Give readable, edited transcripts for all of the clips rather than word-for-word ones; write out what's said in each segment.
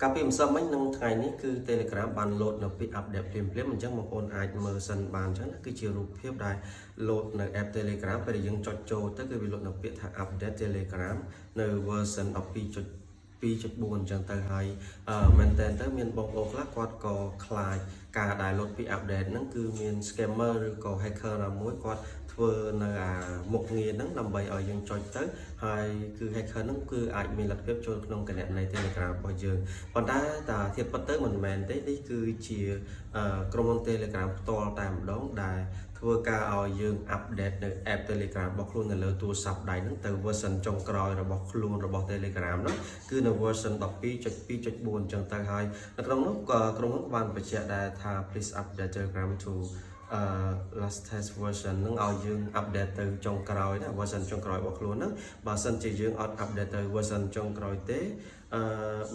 ការពីម្សិលមិញនឹងថ្ងៃនេះគឺ Telegram បាន load នៅពី update ភ្លាមៗអញ្ចឹងបងប្អូនអាចមើលសិនបានអញ្ចឹងណាគឺជារូបភាពដែល load នៅ app Telegram ពេលយើងចុចចូលទៅគឺវា load នៅពាក្យថា update Telegram នៅ version 12.2.4 អញ្ចឹងទៅហើយមែនតើទៅមានបងប្អូនខ្លះគាត់ក៏ខ្លាចការដែល load ពី update ហ្នឹងគឺមាន scammer ឬក៏ hacker ណាមួយគាត់ធ្វើនៅមុខងារហ្នឹងដើម្បីឲ្យយើងចុចទៅហើយគឺ hacker ហ្នឹងគឺអាចមានលទ្ធភាពចូលក្នុងគណនី Telegram របស់យើងប៉ុន្តែតាធៀបពិតទៅមិនមែនទេនេះគឺជាក្រុមហ៊ុន Telegram ផ្ទាល់តែម្ដងដែលធ្វើការឲ្យយើង update នៅ app Telegram របស់ខ្លួននៅលើទូរស័ព្ទដៃហ្នឹងទៅ version ចុងក្រោយរបស់ខ្លួនរបស់ Telegram ហ្នឹងគឺនៅ version 12.2.4 អញ្ចឹងទៅហើយនៅក្នុងនោះក៏ក្រុមហ៊ុនបានបញ្ជាក់ដែរថា please update Telegram to last test version នឹងឲ្យយើង update ទៅចុងក្រោយណា version ចុងក្រោយរបស់ខ្លួនហ្នឹងបើសិនជាយើងអត់ update ទៅ version ចុងក្រោយទេ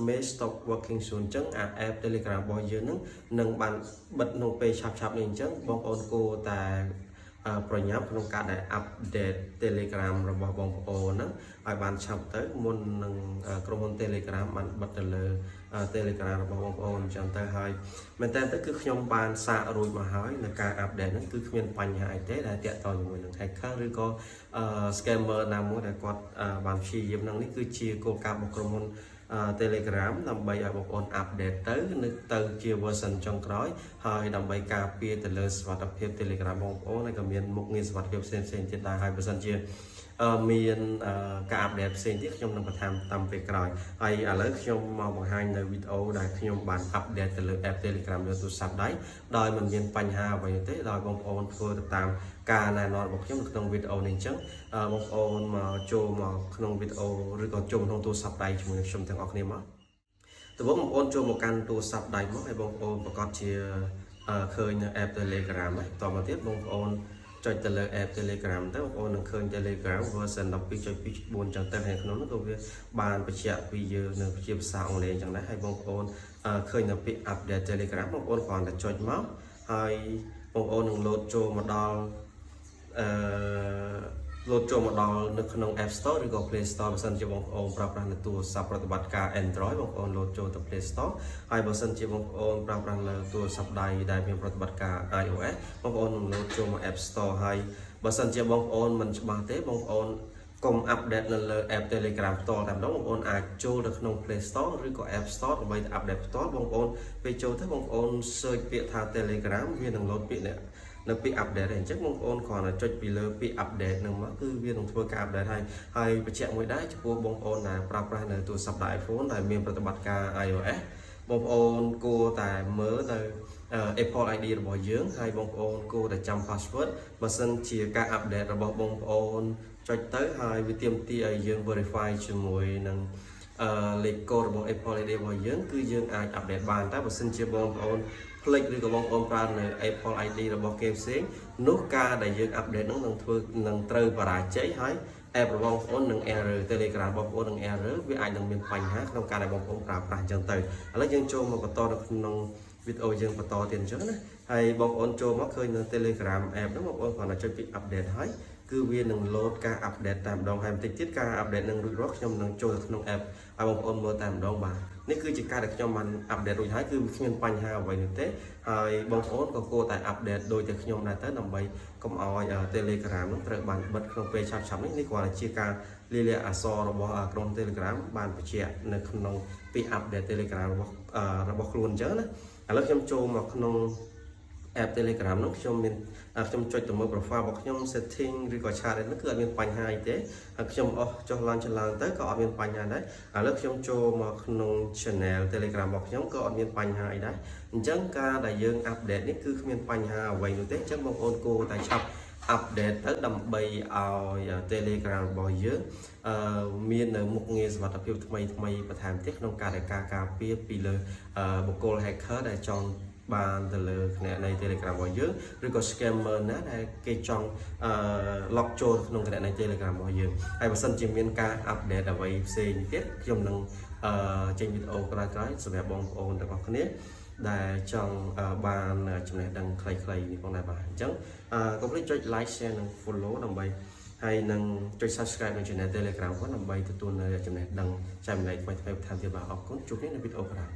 may stop working soon អញ្ចឹងapp Telegram របស់យើងហ្នឹងនឹងបានបិទក្នុងពេលឆាប់ៗនេះអញ្ចឹងបងប្អូនគួរតែប្រញាប់ក្នុងការដែល update Telegram របស់បងប្អូនហ្នឹងឲ្យបានឆាប់ទៅមុននឹងក្រុមហ៊ុន Telegram បានបិទទៅលើ Telegram របស់បងប្អូនអញ្ចឹងទៅហើយមែនតើទៅគឺខ្ញុំបានសាករួចមកហើយនៅការ update ហ្នឹងគឺគ្មានបញ្ហាអីទេដែលតាក់ទងជាមួយនឹង hacker ឬក៏ scammer ណាមួយដែលគាត់បានព្យាយាមហ្នឹងនេះគឺជាគោលការណ៍របស់ក្រុមហ៊ុនTelegram ដើម្បីឲ្យបងប្អូន update ទៅជា version ចុងក្រោយហើយដើម្បីការពារទៅលើសុវត្ថិភាព Telegram បងប្អូនហើយក៏មានមុខងារសុវត្ថិភាពផ្សេងៗទៀតដែរហើយបើសិនជាមានការ update ផ្សេងទៀតខ្ញុំនឹងបន្ថែមតាមពេលក្រោយហើយឥឡូវខ្ញុំមកបង្ហាញនៅវីដេអូដែលខ្ញុំបាន update ទៅលើ app Telegram លើទូរស័ព្ទដៃដោយមិនមានបញ្ហាអ្វីទេដោយបងប្អូនធ្វើទៅតាមការណែនាំរបស់ខ្ញុំនៅក្នុងវីដេអូនេះអញ្ចឹងបងប្អូនមកចូលមកក្នុងវីដេអូឬក៏ចូលក្នុងទូរស័ព្ទដៃជាមួយនឹងខ្ញុំទាំងអស់គ្នាមកតើបងប្អូនចូលមកកាន់ទូរស័ព្ទដៃមកហើយបងប្អូនប្រកាសជាឃើញនៅ app Telegram ហើយបន្តមកទៀតបងប្អូនចុចទៅលើ app Telegram ទៅបងប្អូននឹងឃើញ Telegram version 12.2.4 អញ្ចឹងទៅហើយក្នុងនោះក៏វាបានបញ្ជាក់ពីយើងនៅជាភាសាអង់គ្លេសអញ្ចឹងដែរហើយបងប្អូនឃើញនៅពាក្យ update Telegram បងប្អូនគ្រាន់តែចុចមកហើយបងប្អូននឹង load ចូលមកដល់load ចូលមកដល់នៅក្នុង App Store ឬក៏ Play Store បើសិនជាបងប្អូនប្រើប្រាស់នៅទូរស័ព្ទប្រតិបត្តិការ Android បងប្អូន load ចូលទៅ Play Store ហើយបើសិនជាបងប្អូនប្រើប្រាស់នៅទូរស័ព្ទដៃដែលមានប្រតិបត្តិការ iOS បងប្អូននឹង load ចូលមក App Store ហើយបើសិនជាបងប្អូនមិនច្បាស់ទេបងប្អូនកុំ update នៅលើ app Telegram ផ្ទាល់តែម្ដងបងប្អូនអាចចូលទៅក្នុង Play Store ឬក៏ App Store ដើម្បី update ផ្ទាល់បងប្អូនពេលចូលទៅបងប្អូន search ពាក្យថា Telegram វានឹង load ពាក្យនេះនៅពាក្យ update អញ្ចឹងបងប្អូនគ្រាន់តែចុចពីលើពាក្យ update ហ្នឹងមកគឺវានឹងធ្វើការ update ហើយបញ្ជាក់មួយដែរចំពោះបងប្អូនដែលប្រើប្រាស់នៅទូរស័ព្ទ iPhone ដែលមានប្រតិបត្តិការ iOS បងប្អូនគួរតែមើលនៅApple ID របស់យើងហើយបងប្អូនគួរតែចាំ password បើសិនជាការ update របស់បងប្អូនចុចទៅហើយវាទាមទារឲ្យយើង verify ជាមួយនឹងលេខកូដរបស់ Apple ID របស់យើងគឺយើងអាច update បានតែបើសិនជាបងប្អូនផ្លេចឬក៏បងប្អូនប្រើនៅ Apple ID របស់គេផ្សេងនោះការដែលយើង update នោះនឹងត្រូវបរាជ័យហើយ app របស់បងប្អូននឹង error Telegram បងប្អូននឹង error វាអាចនឹងមានបញ្ហាក្នុងការដែលបងប្អូនប្រើប្រាស់អញ្ចឹងទៅឥឡូវយើងចូលមកបន្តនៅក្នុងវីដេអូយើងបន្តទៀតអញ្ចឹងណាហើយបងប្អូនចូលមកឃើញនៅ Telegram app ហ្នឹងបងប្អូនគ្រាន់តែចុចពី update ហើយគឺវានឹង load ការ update តែម្ដងហើយបន្តិចទៀតការ update នឹងរួចរាល់ខ្ញុំនឹងចូលទៅក្នុង app ឲ្យបងប្អូនមើលតែម្ដងបាទនេះគឺជាការដែលខ្ញុំបាន update រួចហើយគឺគ្មានបញ្ហាអ្វីនោះទេហើយបងប្អូនក៏គួរតែ update ដូចតែខ្ញុំដែរទៅដើម្បីកុំឲ្យ Telegram នឹងត្រូវបានបិទក្នុងពេលឆាប់ៗនេះគ្រាន់តែជាការលាយលក្ខណ៍អក្សររបស់ក្រុម Telegram បានបញ្ជាក់នៅក្នុងពី update Telegram របស់ខ្លួនអញ្ចឹងណាឥឡូវខ្ញុំចូលមកក្នុង app Telegram នោះខ្ញុំចុចទៅមើល profile របស់ខ្ញុំ setting ឬក៏ chat នេះគឺអត់មានបញ្ហាអីទេហើយខ្ញុំអស់ចុះឡើងទៅក៏អត់មានបញ្ហាដែរឥឡូវខ្ញុំចូលមកក្នុង channel Telegram របស់ខ្ញុំក៏អត់មានបញ្ហាអីដែរអញ្ចឹងការដែលយើង update នេះគឺគ្មានបញ្ហាអ្វីនោះទេអញ្ចឹងបងប្អូនគួរតែឆាប់ update ទៅដើម្បីឲ្យ Telegram របស់យើងមាននៅមុខងារសុវត្ថិភាពថ្មីបន្ថែមទៀតក្នុងការការពារពីលើបុគ្គល hacker ដែលចង់បានទៅលើใน Telegram របស់យើងឬក៏ scammer ណាដែលគេចង់log ចូលក្នុងគណនី Telegram របស់យើងហើយបើសិនជាមានការ update អ្វីផ្សេងទៀតខ្ញុំនឹងចេញវីដេអូក្រោយៗសម្រាប់បងប្អូនទាំងអស់គ្នាដែលចង់បានចំណេះដឹងខ្លីៗនេះផងដែរបាទអញ្ចឹងកុំភ្លេចចុច like share និង follow ដើម្បី ហើយនឹងចុច subscribe នៅ channel Telegram ផងដើម្បីទទួលនៅចំណេះដឹងចាំចំណែកថ្មីៗបន្ថែមទៀតបាទអរគុណជួបគ្នានៅវីដេអូក្រោយ